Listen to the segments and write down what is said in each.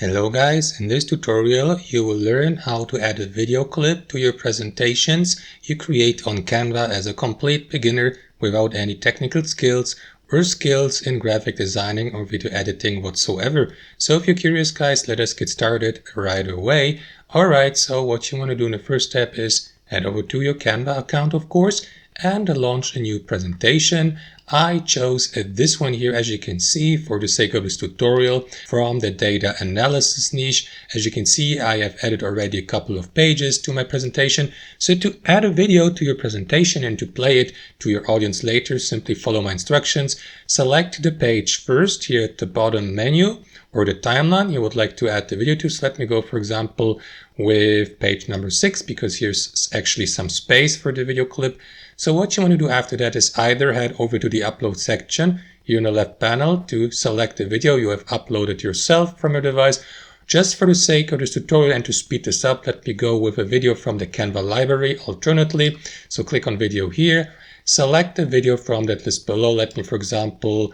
Hello guys, in this tutorial you will learn how to add a video clip to your presentations you create on Canva as a complete beginner without any technical skills or skills in graphic designing or video editing whatsoever. So if you're curious guys, let us get started right away. Alright, so what you want to do in the first step is head over to your Canva account of course and launch a new presentation. I chose this one here, as you can see, for the sake of this tutorial from the data analysis niche. As you can see, I have added already a couple of pages to my presentation. So to add a video to your presentation and to play it to your audience later, simply follow my instructions. Select the page first here at the bottom menu or the timeline you would like to add the video to. So let me go, for example, with page number 6 because here's actually some space for the video clip. So what you want to do after that is either head over to the upload section here in the left panel to select the video you have uploaded yourself from your device. Just for the sake of this tutorial and to speed this up, let me go with a video from the Canva library alternately. So click on video here, select the video from that list below. Let me, for example,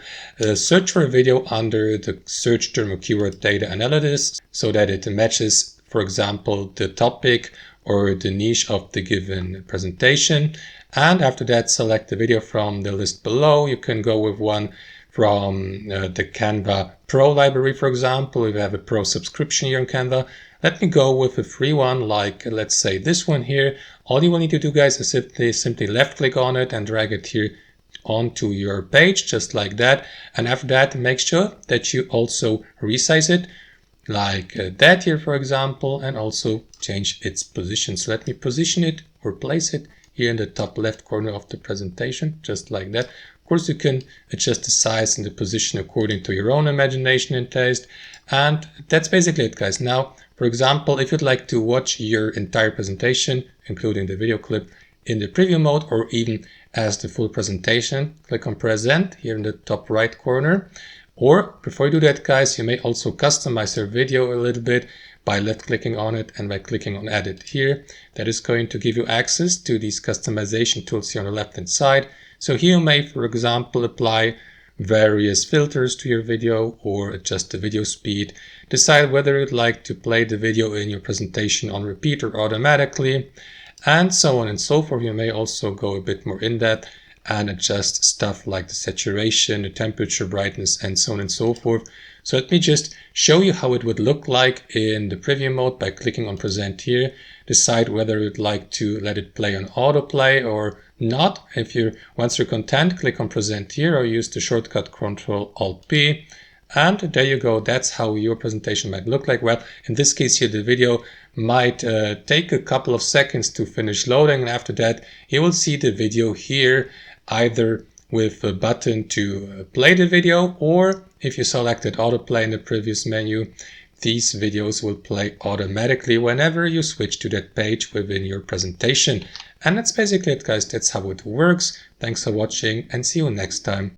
search for a video under the search term or keyword data analysis so that it matches, for example, the topic or the niche of the given presentation. And after that, select the video from the list below. You can go with one from the Canva Pro library, for example, if you have a Pro subscription here in Canva. Let me go with a free one, like let's say this one here. All you will need to do, guys, is simply left click on it and drag it here onto your page, just like that. And after that, make sure that you also resize it like that here, for example, and also change its position. So let me position it or place it here in the top left corner of the presentation, just like that. Of course, you can adjust the size and the position according to your own imagination and taste. And that's basically it, guys. Now, for example, if you'd like to watch your entire presentation, including the video clip, in the preview mode or even as the full presentation, click on present here in the top right corner. Or before you do that, guys, you may also customize your video a little bit by left clicking on it and by clicking on edit here. That is going to give you access to these customization tools here on the left hand side. So here you may, for example, apply various filters to your video or adjust the video speed, decide whether you'd like to play the video in your presentation on repeat or automatically, and so on and so forth. You may also go a bit more in depth and adjust stuff like the saturation, the temperature, brightness, and so on and so forth. So let me just show you how it would look like in the preview mode by clicking on present here. Decide whether you'd like to let it play on autoplay or not. Once you're content, click on present here or use the shortcut Ctrl-Alt-P. And there you go. That's how your presentation might look like. Well, in this case here, the video might take a couple of seconds to finish loading. And after that, you will see the video here, either with a button to play the video, or if you selected autoplay in the previous menu, these videos will play automatically whenever you switch to that page within your presentation. And that's basically it, guys. That's how it works. Thanks for watching and see you next time.